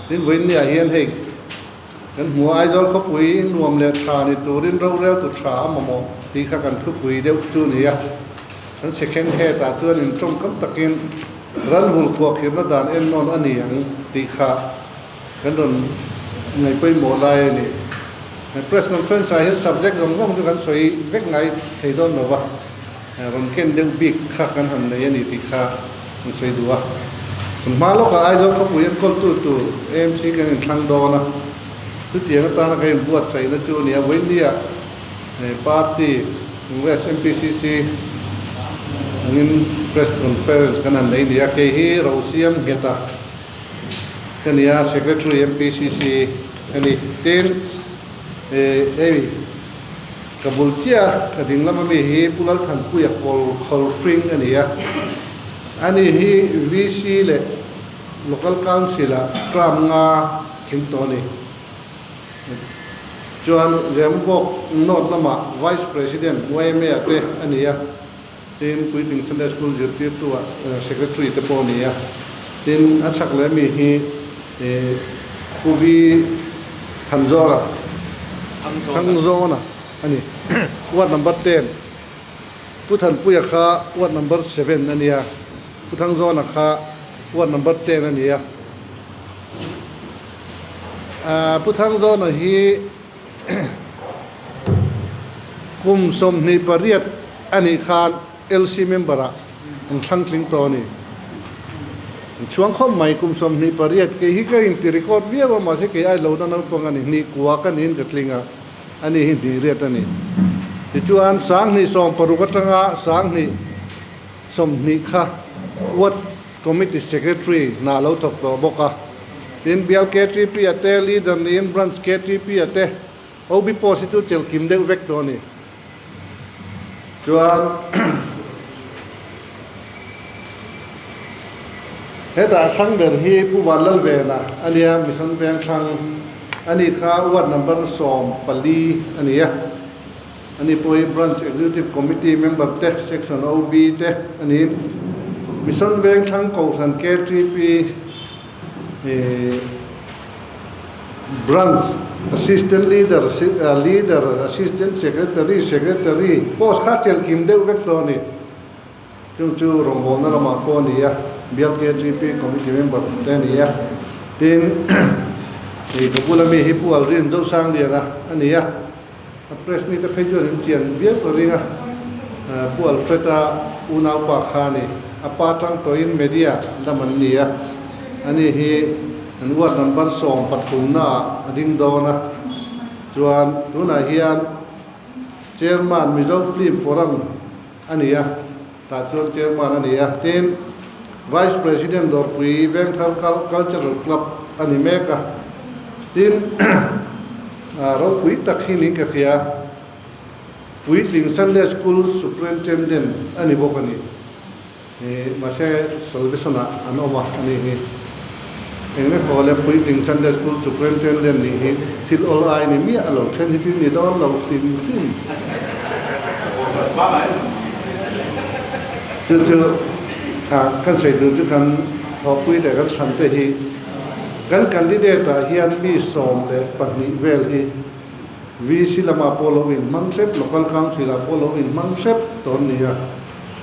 tin voin ni a hian hei kan hua ai zol kho pui nuam le tha ni turin ro rel tu tha amamo ti kha kan thu pui deuh chu ni a kan second he ta chuan in trong kam takin ran hul khuak hirna dan en non ani ang ti kha kan don ngai poi mo lai ni press conference ai subject rong rong tu kan soi vek ngai thei don no wa ron ken deuh big kha kan han nei ani ti kha kan soi duwa kun ma lo ka ai zol kho pui en kol tu MC kan in thlang do na tu tiang ta na kai buat sai na chu ni a voin dia party Congress MPCC angin press conference kan an nei dia ke hi rosiam heta kan ya secretary MPCC ani ten kabultia kading lama mi hi pulal than puyak pol khol spring ani ya ani hi VC le local council a tram nga thingtoni chuan Zembok not lama vice president YMA ate ania tin puiting Sunday school zirtir tu secretary te ponia tin achak le mi hi kubi thamzora ani ward number 10 puthan puya kha ward number 7 ania puthang zona kha ward number 10 ania puthang zona hi kum som ni pariat ani khan LC member a thang tling to ni chuang khom mai kum som ni pariat ke hi ka in ti record bia ba ma se ke ai lo na no pong ani ni kwa kan in ka tlinga ani hi di riat ani ti chuan sang ni som paru ka tanga sang ni som ni kha what committee secretary na lo thok to boka tin bial KTP ate leader ni in branch KTP ate obi positive chel kim deu vek to ni chuan heta sang der hi pu walal vela ania mission bank thang ani kha ward number som pali ania ani poi branch executive committee member te section OB te ani mission bank thang ko san KTP branch assistant leader assistant secretary post kha chel kim deu vek to ni chu romon na ma ko ni ya BLKGP committee member te ni ya tin ko pula mi hi pu al rin zo sang dia na ani ya press meet te phejo rin chian bia ko ringa pu al feta una pa khani apa tang to in media laman ni ya ani hi an ward number som pathum na ading do na chuan tuna hian chairman Mizo Film Forum ani ya ta chuan chairman ani ya tin vice president dor pui Venthal cultural club ani meka tin ro pui takhi ni ka khia pui ting Sunday school superintendent ani bokani mase salvesona anoma ani hi engre khole pui ting Sunday school superintendent ni hi thil ol ai ni mi alo then hi ni don lo tin chu kan sei du chu kan ho pui de kan san te hi kan candidate ta hian mi som le pani vel hi VC lama polo in mangsep local council a polo in mangsep ton nia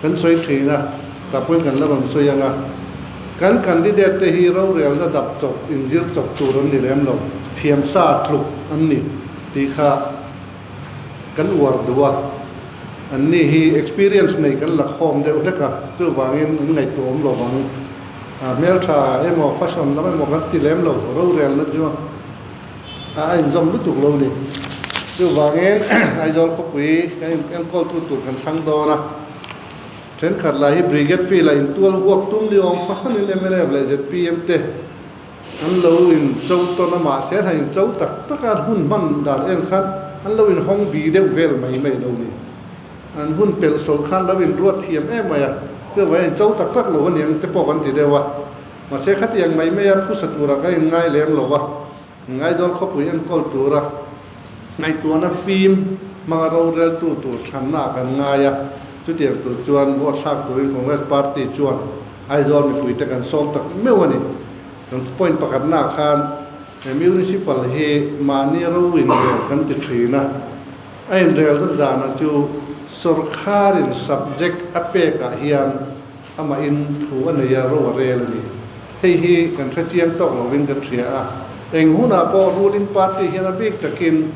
kan soi thina ta pui kan la ron soyanga kan candidate te hi ro rel da dap chok injil chok turon ni lem lo thiam sa thluk anni ti kha kan war duwa anni hi experience nei kan la khom deu leka chu wangin ngai tom lo wang mel tha emo fashion la mo kan ti lem lo ro rel na ju ai zom lu tuk lo ni chu wangin ai zol kho pui kan kol tu kan sang do na then khat la hi brigade fi la in tual huak tum li ong fa khan le mele la ZPM te an lo in chau to na ma se hain chau tak taka hun man dar en khat an lo in hong bi deu vel mai lo ni an hun pel so khan lo in ruat thiam e ma ya ke wa chau tak lo ni ang te po kan ti dewa ma se khat yang mai ya pu satura ka ngai lem lo wa ngai jol kho pui an kol tura ngai tu na film ma ro rel tu than na kan ngai ya chu tiang tu chuan vote thak turin Congress party chuan ai zol mi pui te kan som tak meu ani kan point pakat na khan municipal he mani rowin kan ti thina ai rel da na chu sarkarin subject apeka hian ama in thu anaya ro rel ni hei hi kan thatiang tok lovin kan thria a eng huna po ruling party hian a big takin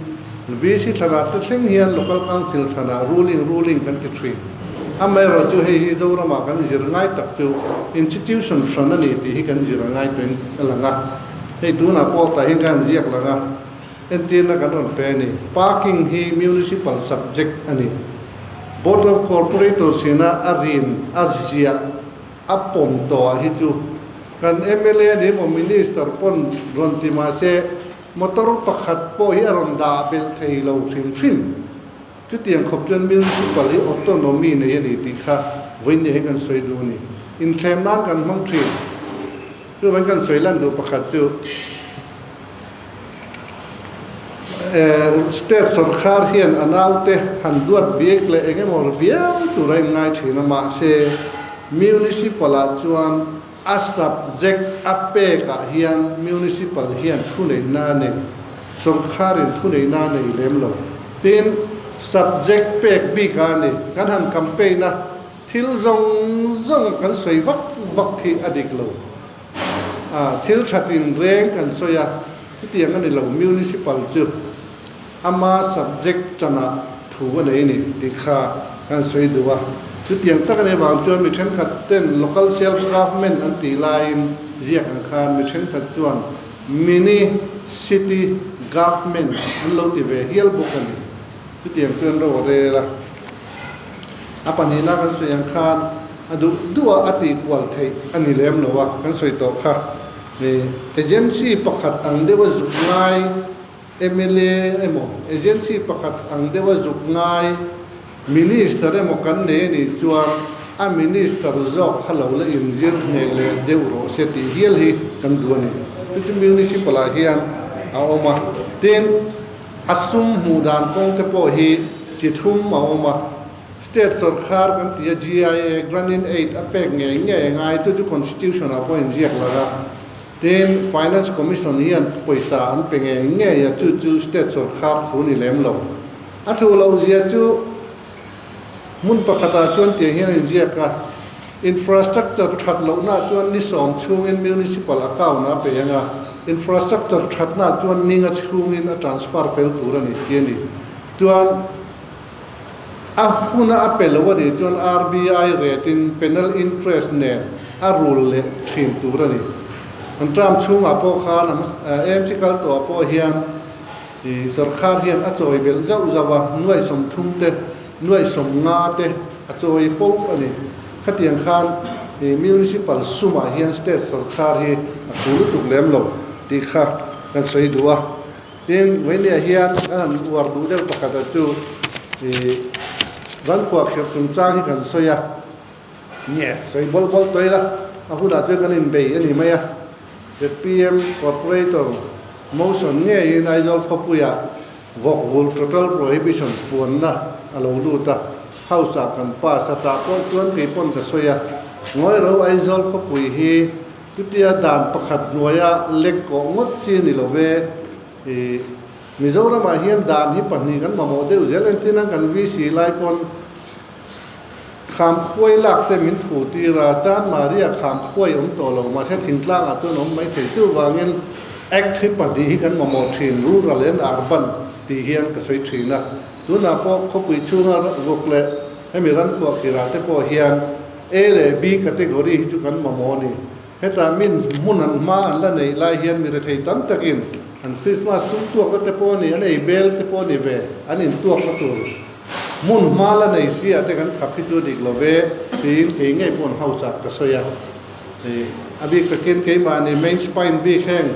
VC thana te thleng hian local council thana ruling kan ti thri amai ro chu hei hi zo rama kan zir ngai tak chu institution front ani ti hi kan zir ngai ten alanga hei tu na po ta hi kan ziak langa entin na kan on pe ni parking hi municipal subject ani board of corporators sina arin azia apom to hi chu kan MLA ni mo minister pon rontima se motor pakhat po hi aron da bel thei lo thim chu tiang khop chen municipal autonomy ne yani ti kha win ne kan soi du ni in thlem nan kan mang thri chu ban kan soi lan du pakhat chu state sarkar hian anaute handuat biek le engemor biang tu rai ngai thina ma se municipal chuan a subject apeka hian municipal hian thunei na ne sarkarin thunei na ne lemlo tin subject pek bi ka ni kan han campaign na thil zong kan soi vak thi adik lo thil thatin reng kan soya tiang ani lo municipal chu ama subject chana thuwa nei ni tikha kan soi duwa chu tiang tak ani wang chuan mi then khat ten local self government an ti line ziak an khan mi then khat chuan mini city government an lo ti ve hial bokani chu tiang chuan ro re la apan hina kan soi an khan adu duwa ati kwal thei ani lem lo wa kan soi to kha me agency pakhat ang dewa zungai MLA emo agency pakhat ang dewa zungai minister emo kan ne ni chuan a minister zok khalo le injir ne le deuro seti hial hi kan duani chu municipal hian a oma ten asum mudan kong te po hi chithum ma oma state sarkar kan tia GIA granin 8 apek ngai chu constitution a point jiak laga ten finance commission hian poisa an penge nge ya chu state sarkar thuni lemlo athu lo zia chu mun pakhata chuan te hian jiaka infrastructure that lo na chuan ni som chung in municipal account na pe yanga infrastructure that na chuan ninga chung in a transfer fel turani tiani chuan a huna apel wadi chuan RBI rate in penal interest ne a rule le thim turani an tram chung apo khan MC kal to apo hian i sarkar hian a choi bel zau zawa nuai som thum te nuai som nga te a choi po ani khatiang khan municipal suma hian state sarkar hi a khulu tuk lem lo ti kha kan sei duwa tin wenia hian an war du deuh pakhata chu ran khwa khep tum chang hi kan soya nye soi bol toila a huda chu kan in bei ani maya ZPM corporator motion nge in aizol khopuya vok wul total prohibition puanna alo luta hausa kan pa sata ko chuan ke pon ka soya ngoi ro aizol khopui hi chutia dan pakhat nuaya lek ko ngot chi ni lobe Mizoram hian dan hi pahni kan mamo deu zelentina kan VC lai pon kham khoi lak te min thu ti ra chan maria kham khoi to lo ma se thin tlang a chu nom mai thei chu wangin active pahni hi kan mamo thin rural and urban ti hian ka soi thina tuna po khopui chunga rokle hemi ran kho kira te po hian A le B category hi chu kan mamo ni heta min munan ma la nei lai hian mi re thei tam takin an Christmas sum tuak te po ni an ei bel te po ni ve an in tuak ka tur mun mala nei sia te kan khap hi chu dik lo ve tin ke ngai pon hausa ka soya abi ka ken ke ma ni main spine bi kheng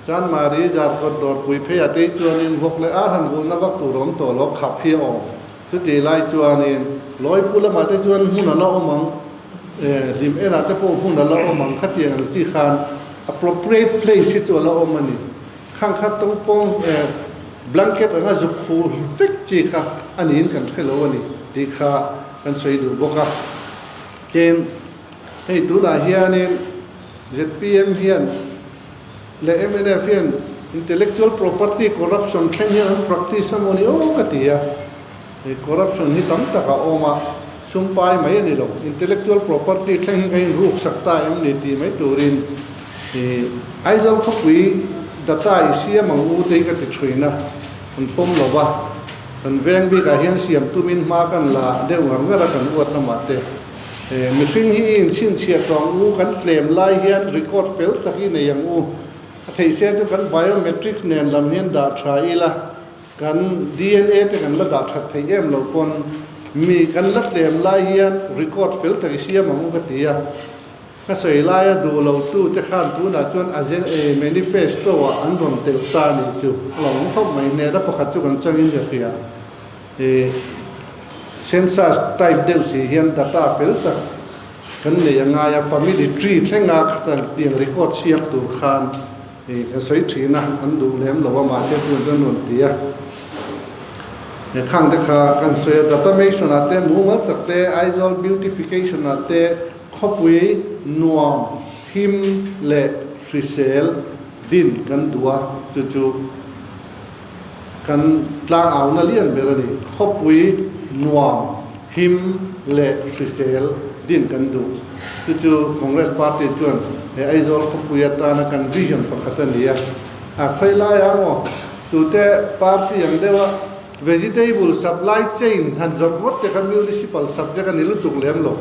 chan mari jar ko dor pui phe ate chuan in hok le ar han gul na wak tu rom to lo khap hi o chu ti lai chuan in loi pula ma te chuan hun la omang lim era te po hun la omang khatiang an chi khan appropriate place chu la omani khang khat tong pong blanket anga zukhu fik chi kha anin kan khelo ani ti kha kan sei du boka ten hei tu la hianin ZPM hian le MNF intellectual property corruption theng hian practice amoni o katia corruption hi tam taka oma sumpai mai ani lo intellectual property theng kai ruk sakta em ni ti mai turin aizal khopui data isia mangu te ka ti thruina an pom lowa an veng bi ka hian siam tumin ma kan la deu ngara kan uat na mate mi hring hi in sin chia tong u kan claim lai hian record fail taki ne yang u thei se chu kan biometric nen lam hian da thaila kan DNA te kan la da that thei em lo pon mi kan la claim lai hian record fail taki sia mangu ka tia ka sei lai du lo tu te khan tu na chuan agen manifesto wa an ron tel ta ni chu long khop mai ne da pakhat chu kan changin ja khia census type deu si hian data fail ta kan ne anga ya family tree thenga khatan tiang record siam tur khan ka sei thina an du lem lo wa ma se tu jan ron tia khang de kha kan se data mation ate mumal takte aizol beautification ate khopui nuam him le frisel din kan dua chu kan tlang au na lian berani khopui nuam him le frisel din kan du chu congress party chuan aizol khopui atana kan vision pakhatania a khaila ya mo tute party ang dewa vegetable supply chain han job mot te kan municipal subject ani lutuk lem lo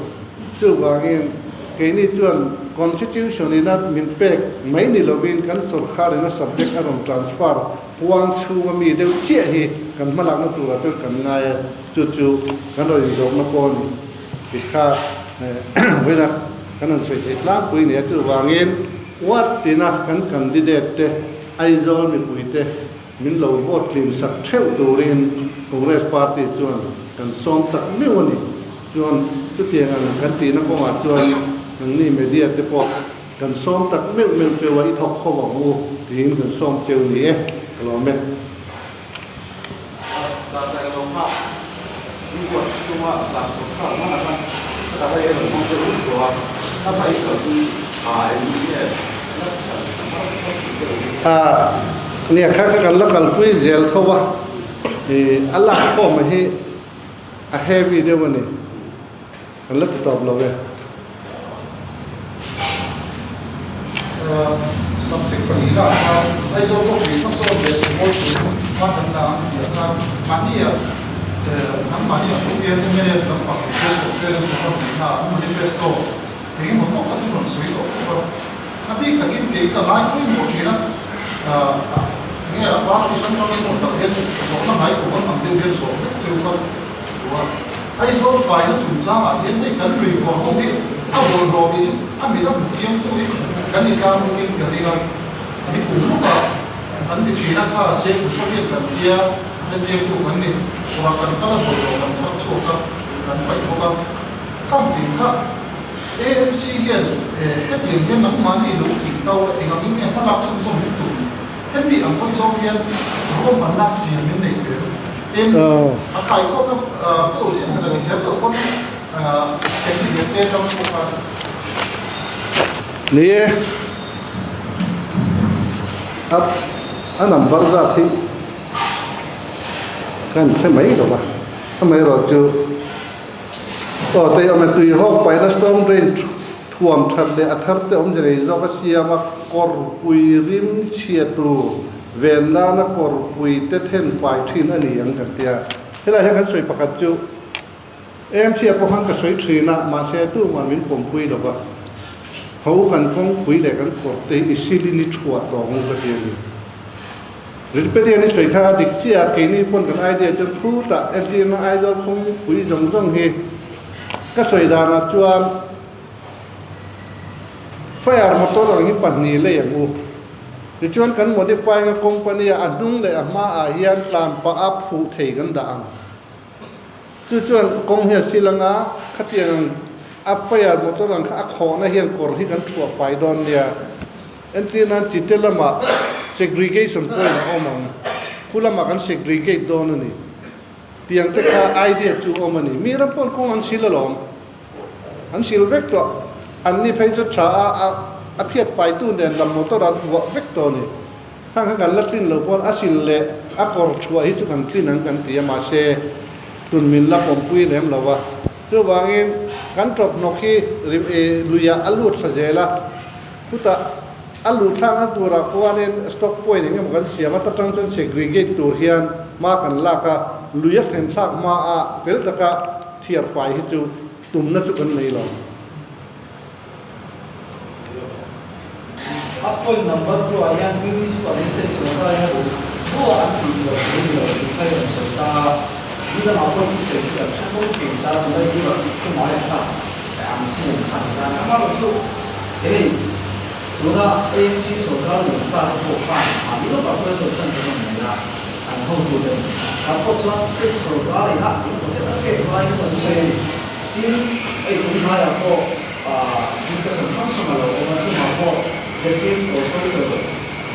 chu wangin keini chuan constitution ina min pek mai ni lovin kan sarkar ina subject aron transfer wang chu mi deu chia hi kan malak na tu la chu kan ngai chu kan ro job na pon bikha wena kan an sei tlang pui ne chu wangin wat tina kan candidate te aizol mi puite min lo vote clean sak theu turin congress party chuan kan som tak mewani chuan chu tiang an kan ti na ko ma chuan nang ni media te po kan som tak meu chewa I thok kho wa tin kan som cheu ni lo me ta ta lo ma ni ko chu ma sa ko ka ma na ta ba ye lo mo chu ko wa ta ba ko ti ai niเนี่ยข้ากันละกันคุยเจลเขาว่าอัลลอฮ์บอกมาให้อาเฮวีเดียววันนี้กันละติดต่อเราเลยsubject ปนี้ละไอ้เจ้าพวกนี้เขาสอนเด็กสมมติว่าต่างๆอย่างมันนี่น้ำมันนี่ทุกเดือนไม่ได้น้ำมันเฟสเฟสสมมตินะมันเฟสโตถึงมันต้องการที่มันสวยหรอกถ้าพี่ตะกี้เด็กก็ไล่คุยหมดทีนะเนี่ยว่าที่ฉันต้องมีคนตัดเห็นสองนายผมก็ตั้งเดียวเรียนสองเจ้าก็ว่าไอ้ส่วนฝ่ายนั้นจุดจ้าเห็นได้กันเลยว่าเขาเนี่ยถ้าวนรอดีถ้ามีต้องเจียงตัวนี้กันอีกการมึงกันอีกการอันนี้ผมรู้ว่าอันที่ทีนั้นถ้าเสียงเขาเรียกกันเดียแล้วเจียงตัวกันนี่ว่ากันก็แล้ววนรอกันชักโชว์กันไปเขาก็ข้ามถึงข้าAMC เนี่ยแค่เพียงแค่น้ำมันนี่รู้ถึงเตาเองอันนี้เนี่ยพลังสุ่มสุ่มตุ่มแค่มีอันก็จะเพียงเขามันน่าเสียไม่ได้เลยอาใครก็ต้องตัวเสียงอะไรแค่ตัวคนเป็นที่เด็กเต้นเราสุขภาพนี่อันนั้นบริษัทที่กันใช่ไหมหรอวะทำไมเราจะก็แต่เอามาตุยห้องไปนะสตอมเรนท่วมทันเลยอัฐร์เตอมจะได้จอกเสียมากอร์ปุยริมเชียตูเวนลานกอร์ปุยเตเทนไฟทินอันนี้ยังกันเดียเฮ้ยให้กันสวยประกาศจูเสียพวกhanก็สวยทีนะมาเสียตู้มันมินผมปุยหรอกว่าเขากันคงปุยแต่กันกดแต่อิสิลินิชัวตองกันเดียวนี่หรือเป็นอย่างนี้สวยค่ะดิเจียกินี่ปนกันไอเดียจนพูดแต่เอ็นจีนไอจอคงปุยจงเฮก็สวยดานะจวนไฟอาร์มอเตอร์อย่างนี้ปัจจุบันเลยอย่างงูดิจวนกันโมดิฟายกับคอมพานีอันนุ่งเลยมาอาเฮียนตามปะอัพฟูเทกันด่างจวนกงเฮียศิลังอาขัดยังอัพไฟอาร์มอเตอร์อย่างข้าขอนะเฮียนกอร์ที่กันทั่วไฟดอนเนี่ยเอ็นที่นั้นจิตเตลมา segregation point เอามาคุณละมากัน segregate ดอนนี่ที่ยังแต่ข้าไอเดียจูเอามานี่มีรับผลของอันศิลลอมอันศิลเวกตัวอันนี้ไปจะช้า อเพียดไฟตู้เดนลำมอเตอร์รันหัวเวกตัวนี่ข้างกันลัดลิ้นเราพอนอาศิลเละอากอร์ชัวฮิจุกันลิ้นนังกันตีมาเชตุนมินละผมปุยเลี้ยมเราว่าเจ้าบางเองกันจบนกีริเอลุยาอัลลูดขจละพุทธอัลลูดทางตัวเราเพราะว่าเนี่ยสต็อกป่วยเนี่ยมันเสียมาตั้งจนเซกรีเกตตัวเฮียนมากันลากะลุยเห็นทางมาเฟลตะกะเทียร์ไฟฮิจุตุ่มนั่นจุกันเลยหรอApoi number 2 ayan municipal extension ka ya ho anti lo ni kai so ta ida ma ko se ya chamo ke ta na ni lo ko ma ya ta am sin kan ta na ma lo so to na ANC so ka ni ta ko pa a ni lo ba ko so san ko ni la an ho to de ta ko so state so ka ri ha ko ta ke ko ai so se tin ai ko ma ya ko discussion kan so ma lo ko ma ko这边我说的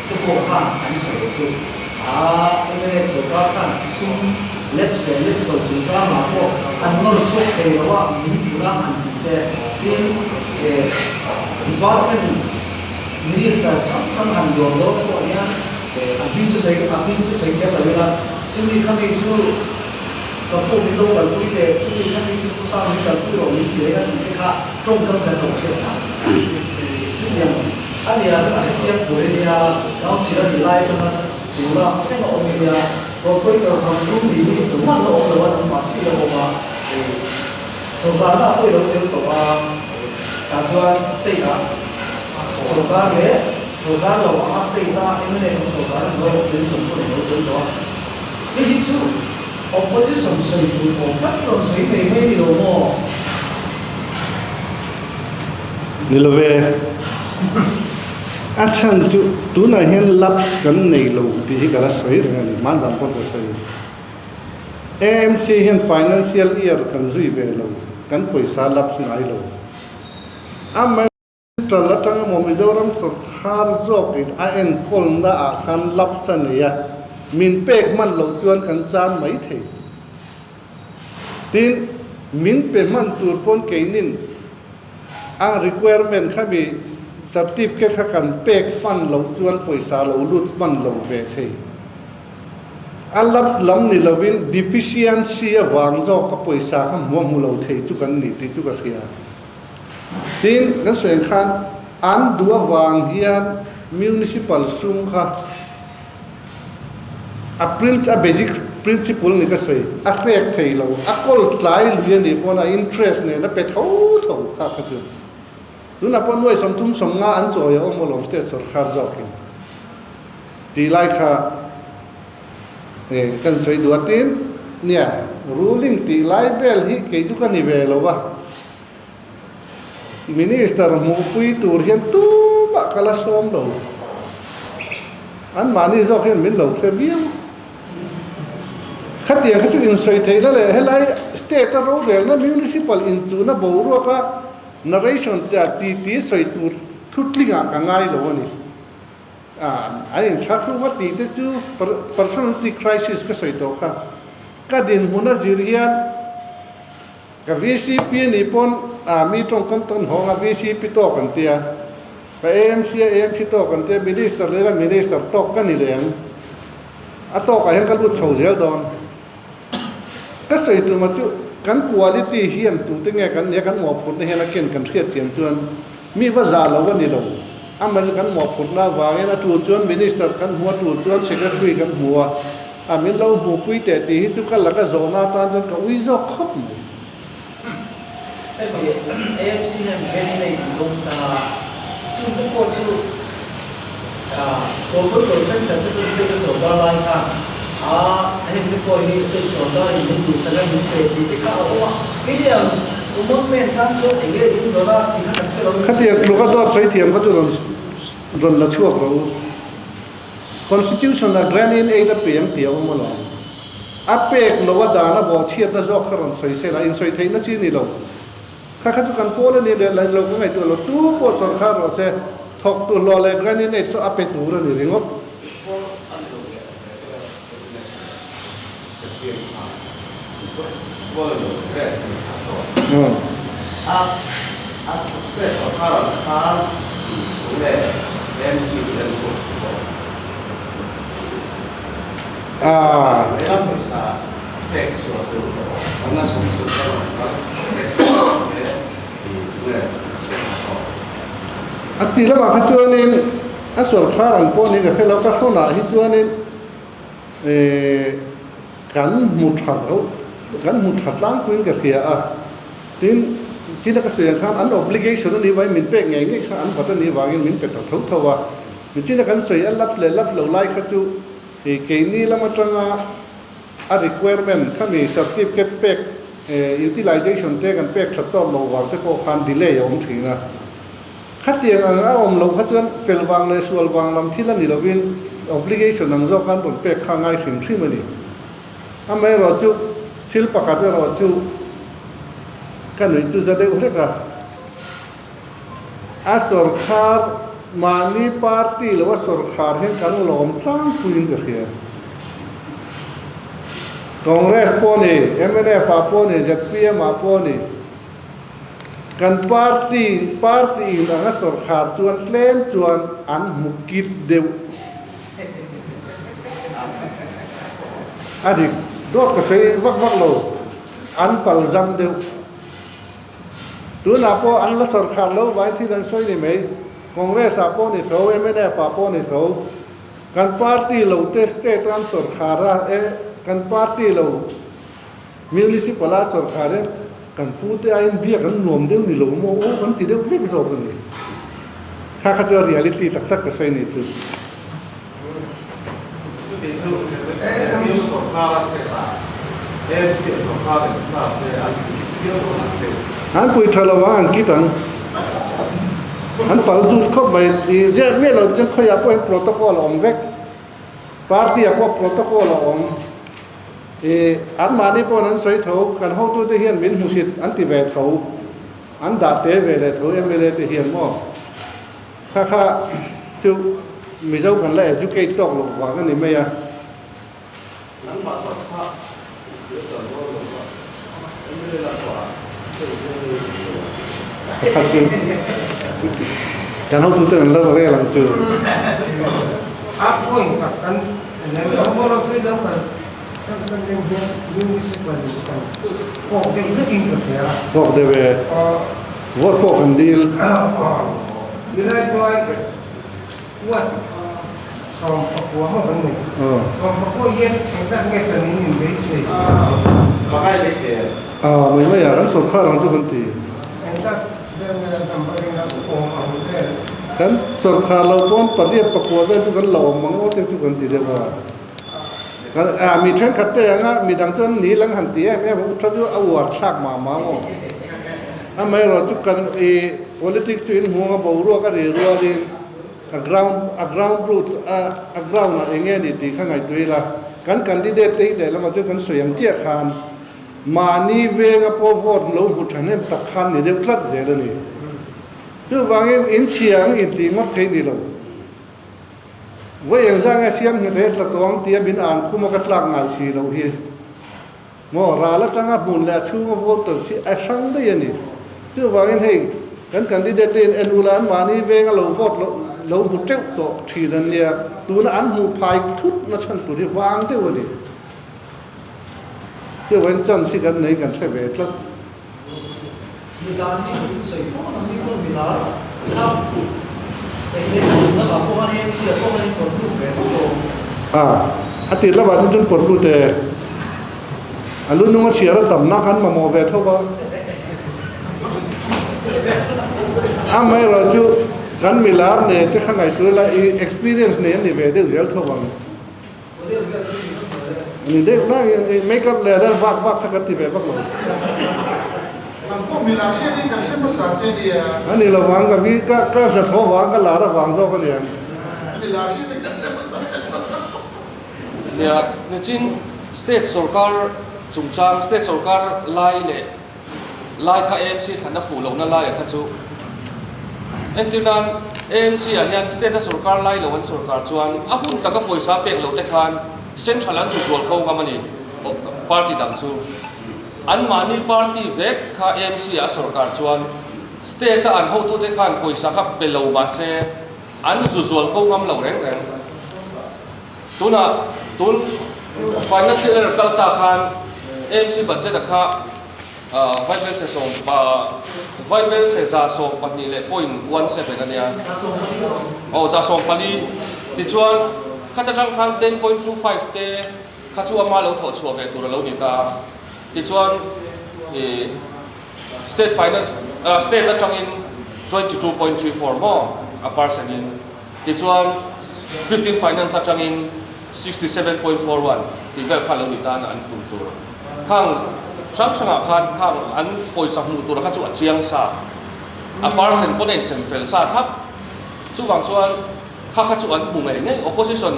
这个看很少的是因为手高看松 left 手主张嘛或很多说可以的话民主党很的边department minister 上很多的说呀并不是给了啦就是他们就个后面都有对的就是他们就上面的不容易的你看中更的东西是这样อันนี้เราจะเทียบปุ๋ยเนี่ยเราเสียดีไล่ใช่ไหมถูกแล้วแค่เราเอาเนี่ยเราคุยกับความรู้ดีนี่ถึงมันเราเอาเลยว่าต้องมาที่เรามาสุขภาพเราคุยเราเรื่องตัวการช่วยเสียสุขภาพเนี่ยสุขภาพเราอาศัยได้ไม่ได้สุขภาพเราเป็นสมบูรณ์เราเป็นตัวนี่ยิ่งสู้ opposition ใส่ถุงผมถ้าเราใส่ไม่ดีเราโม่นี่เราเวอาชันจุตัวนั้นเห็นลับกันในโลกที่กระสวยเรื่องนี้มันจำเป็นกระสวย AMC เห็น financial year กันจุยเวลกันปอยสาลับสิ่งไอโลมันตลอดทั้งหมดมิจฉารัมสุดคาร์จอกอินIN คนน่าขันลับสันเนี่ยมินเป็กมันหลงจวนกันจานไม่เท่ทีนมินเป็กมันตัวปนเกนินrequirement ข้ามีcertificate กันเป็กมันหลงจวนปอยสาหลงลุดมันหลงเวทีอันลับล้ำนี่เราวิน deficiency วางจอกกับปอยสาข้ามหัวมูเราเทจุกันนี่ที่จุกันเขียทีนนั่นส่วนขันอันดัววางเฮียน municipal ซุ่มค่ะbasic principle นี่ก็สวยเรียกเทเรากอลไลล์เรียนนี่พอนะ interest เนี่ยนะเป็ดเท่าค่ะขจุดูนะพอหน่วยสมทุนสมงาอันจ่อยเอามาลงสเตทสคาร์จอกินตีไล่ค่ะกันสวยดูตีนเนี่ย ruling ตีไล่เบลฮิเกจุกันนี่เบลวะมินิสเตอร์มูปุยตูเรียนตู้บะกะละซ้อมเราอันมานี่จอกเห็นมินเราเสียเบี้ยวขัดเดียงขัดจุอินสวยเทแล้วเลยให้ไล่สเตทเราเรียนนะมิวนิสิปัลอินจูนะบ่รู้ว่าnarration จะตีสวยตูทุกลิงกันง่ายเลยนี่ไอ้ชักรู้ว่าตีแต่จู personality crisis ก็สวยตัวค่ะก็ดินหัวหน้าจิริยันกับ VCP นี่ปนมีตรงกันต้นห้อง VCP โตกันเตียไป AMC โตกันเตีย minister เลยละ minister โตกันนี่เลยโตกันยังกันรู้โชว์เสียดอนก็สวยตัวมาจูกัน quality เฮียนตัวตั้งไงกันเนี่ยกันหมอบผลในเฮลักเกนกันเทียบเทียมจวนมีว่าจ่าเราวันนี้เรามันกันหมอบผลนะวางเนี่ยนะตัวจวน minister กันหัวตัวจวน secretary กันหัวมินเราหัวคุยแต่ตีทุกคนแล้วก็โซนาตานจนกับวิจารณ์ครบไอ้พวก AFC เนี่ยเป็นในตรงชื่อทุกคนชื่อตัวผู้ตัวฉันแต่ตัวเสียก็สอบอะไรกันไอ้ทุกคนนี่สุดสอบได้ยิ่งดูสลับยิ่งเป็นที่เขาว่าไม่ได้อุโมงค์เป็นทั้งตัวเองยิ่งดูว่าที่นั่นเราขัดเดียลูกก็ตัวใช้เทียมก็จะรนละชั่วเรา constitution นะ grant in aid เปลี่ยนเดียวมาแล้วเป็กเราว่าด่านะบอกเชียดนะจอกขรอนใส่เสลาอินใส่ไทยนะจีนี่เราข้าข้าจุกันโพลนี่เดินเราก็ไงตัวเราตู้โพสอนข้าเราเสถกตัวรอเลย grant in aid soเป็กตัวเรานี่ริงอspecial car MC เป็นคนไม่ต้องศึกษาเทคส่วนตัวของนักสงฆ์ก็เทคส่วนตัวเนี่ยเรื่องเส้นทางอันที่ละมาขจวนนี่ส่วนข้ารังโปนี่ก็คือเราก็ต้องหนาที่จวนนี่กันมุดหัดเขากันมุดหัดล้างพื้นกับเขียที่นักเสียงข้างอัน obligation นี่ไว้มินเป็กไงนี่ข้างอันปัตตานีวางมินเป็กทั้งทั้งว่าที่นักเสียงรับเลยรับเราไล่ขจูเกี่ยนี่ละมาจังrequirement ข้ามี certificate เป็กutilization เตกันเป็กชัดต้องเราวางแต่พอการ delay อย่างถึงนะคัดเดียงเราเราขจวนเฟลวางเลยส่วนวางลำที่ละนี่เราวิน obligation นั่งจอกันบนเป็กข้างง่ายถึงที่มันนี่ไม่เราจูทิลปากาเราจูกันหนึ่งจูจะได้อุเรกะสุรคาร์มานีพาร์ตี้หรือว่าสุรคาร์เห็นกันล้อมพลางคุยกันเขียคอนเกรสปอนี่ MNF ปอนี่ ZPM ปอนี่กันพาร์ตี้นั่งสุรคาร์จวนเคลมจวนอันมุกิดเดียวอดีตดอกกระเสยวักโลอันปัลจัมเดียวตัวนับว่าอันละสุรคาร์โลไว้ที่นั่นช่วยได้ไหมคอนเกรสปอนี่เท่า MNF ปอนี่เท่ากันพาร์ตี้เราเทสเตตรันสุรคาร์กันพาร์ตี้เรามิวนิสิปลาสุรคาร์กันพูดไอ้เบี้ยกันหน่วมเดียวนี่เราโม่กันติดเดียววิ่งจบกันนี่ถ้าเขาจะเรียลิตี้ตักก็ใช่นี่คือจุดที่สุดมีสุขภาพเสียตาMC สุขภาพน่าเสียอันเดียวกันอันปุยทะเลวานกี่ตันอันปัลจุดเข้าไปเจ้าเมื่อเราจะขยับไปโปรโตคอลอมเวกพาร์ตี้ก็โปรโตคอลอมอันมานี่พอนั้นใส่เท่ากันเขาตัวที่เฮียนมินหุสิตอันที่เวทเท่าอันดาเตเวเลยเท่าMLAที่เฮียนมั่งข้าจุมีเจ้ากันแล้วจุกเกตตกลงว่ากันนี่ไหมอ่ะนั้นมาสักพักเดี๋ยวจะรู้ว่าไม่ได้ละว่าข้าจุกันเขาตัวนั้นแล้วเรียกหลังจุก็อีกครับกันเราเราช่วยแล้วกันฉันเป็นเรื่องยูนิสบันกันก็เด็กนักกินกับเธอละก็เดี๋ยวว่าพวกกันดีลมีอะไรด้วยว่าสองปะกัวมาเป็นหนึ่งสองปะกัวเย็นสักเงี้ยจะนี่หนึ่งไม่ใช่มาให้ไม่เสียไม่อยากกันสดข้าหลังจุกันตีกันสดข้าเราป้อนปฏิบัติปะกัวได้จุกันหล่อมังว่าจะจุกันตีเดียวว่ากันมีเทรนด์คัตเตอร์นะมีดังจนหนีหลังหันตีแม่ผมถ้าจะเอาวัดฉากมาว่าไม่เราจุกันpolitics จุนหัวบ่รัวกันรัวดิground root ground นะเองนี่ตีข้างไงตัวละกันดิเดตตีแต่แล้วมาจุกันสวยงเจียคานมานี่เวงพอวอดลงหุดเนี่ยตะคันนี่เดี๋ยวคลัดเจริญนี่จู่วางอินเชียงอินตีมัดเทนี่เราว่าอย่างจ้างเสียงเห็ดละตัวเตียบินอ่านคุ้มกัดลังงานสีเราเฮียมอราละจังบุญแล้วชูมาโวตสิไอ้ครั้งได้ยังนี่จู่วางเห็นกันดิเดตเอ็นอุลานมานี่เวงเราโวตเราหุดเจ้าตัวทีนั่นเนี่ยตัวนั้นอันหูพายทุดมาชั้นตัวที่วางเท่านี้เจ้าวันจันทร์สิกันไหนกันใช่ไหมครับมีร้านที่ใส่พวกนั้นที่พวกมีร้านครับแต่ในนั้นแล้วพวกนี้เสียพวกนี้ผลทุกแบบทุกอย่างอาทิตย์ละบาทจนผลรู้แต่อันรุ่นนู้นเสียแล้วต่ำนักขันมาโมเวทเท่าว่าไม่เราจูกันมีร้านเนี่ยที่ข้างในตัวละ experience เนี่ยนี่เวทเดียวเท่าว่านี่เด็กนั่งไม่กับเลยแล้ววักสักทีแบบวักหมดมันก็มีหลายเช่นที่การใช้ภาษาเสียดีอันนี้เราวางกับวิก็จะท้อวางกันหลายระวางโซ่กันอย่างมีหลายเช่นที่การใช้ภาษาเนี่ยในจีน state สุรการจุ่มจาง state สุรการไล่เลยไล่ข้า AMC ฐานะฝูลงนั่นไล่ข้าจูเอ็นตินัน AMC อันนี้ state สุรการไล่หรือวันสุรการจวนอาหุ่นตะกับปุยซาเป็กหรือแต่คันเส้นทางนั้นส่วนเขาก็มันนี่พาร์ตี้ดังซูอันมานี่พาร์ตี้เวกข้า AMC อาสุรการจวนสเตตอันเขาตัวเด็กขันปุยสักเป็นโลมาเซ อันจุลๆเขางำเหล่าแรงตัวน่ะตัว financial เก่าตาคัน AMC budget อะค่ะvital เสส่งvital เสจะส่งปัจจุบัน 0.17 นั่นเนี่ยจะส่งปัจจุบันที่ชวนข้าจะจังคัน 10.25 เตะข้าชัวมาเราถอดชัวเวตัวเราเนี่ยตาที่ชวนstate finance state จังอิน 22.34 more a percent in ที่ชวน15 finance จังอิน 67.41 ที่เวลคันเราเนี่ยตาอันตุ่มตัวข้างช่างช่างอาคารข้างอันปอยสักหมู่ตัวข้าชัวเชียงซา a percent ก็เน้นเซนเฟลซาครับช่วงช่วงข้าชัวอันหมู่ไงเนี่ย opposition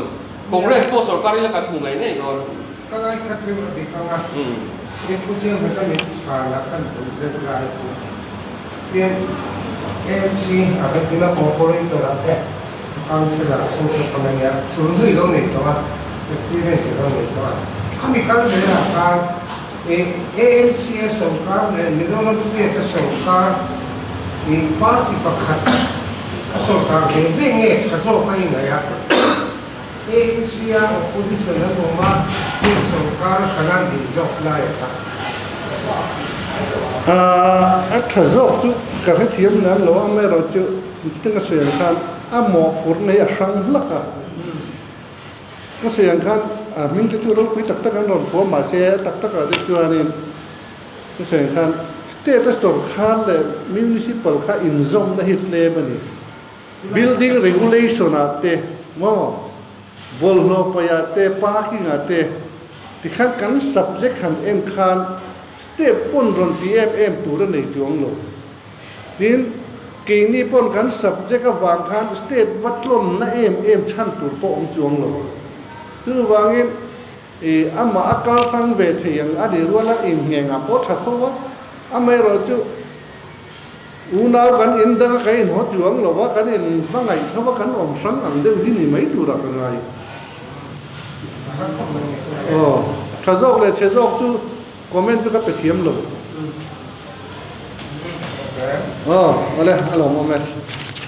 Congress พวกสการีละกันหมู่ไงเนี่ยก่อนก็ไอ้คัดเลือกดีกว่าเรื่องผู้เชี่ยวชาญก็มีสภาละกันดูเรื่องรายจุดเรื่อง AMC อาจจะเป็นคอร์ปอเรทตัวละแต่การเสนอส่งตัวคนนี้ส่วนที่เราเนี่ยตัว experience เราเนี่ยตัวเขามีการเดินทางAMC ส่งการเนี่ยมิโดนสเตทส่งการมีพรรคประคัตส่งการเรื่องเงี้ยเขาส่งไปยังไงAMC やopposition などはステーションからかなりジョークライターถ้าจอกจุกับให้เทียมนั้นเราไม่เราจะตั้งเสียงคันหมอพูดในรังลักก็เสียงคันมิ่งจะช่วยเราคุยตักตะกันเราพอมาเสียตักตะกันได้ช่วยนี่ก็เสียงคันสเตตัสสำคัญเลยมิวนิซิปัลค่าอินซอมได้ฮิตเลยมันนี่ building regulation อะเตะมั่วบอลโนปยาเตปาร์กิ้งอาเตที่ขันกัน subject ขันเอ็มขัน step ปนรอนที่เอ็มตัวนั้นในจวงโลนี่กีนี่ปนกัน subject กับวางขัน step วัดล้นนะเอ็มชั้นตัวปองจวงโลคือวางเอ็มอามาอักลฟังเวทีอย่างอดีตว่าละเอ็มเงียงอ่ะพอถัดเพราะว่าไม่เราจะอุณากันอินดังกันหัวจวงหรือว่ากันอินว่าไงถ้าว่ากันอมสังอันเดียวที่นี่ไม่ตัวละกันไงถ้าจอกเลยเชจอกจูคอมเมนต์จูก็ไปเทียมเลยมาเลยฮัลโหลโมเมนต์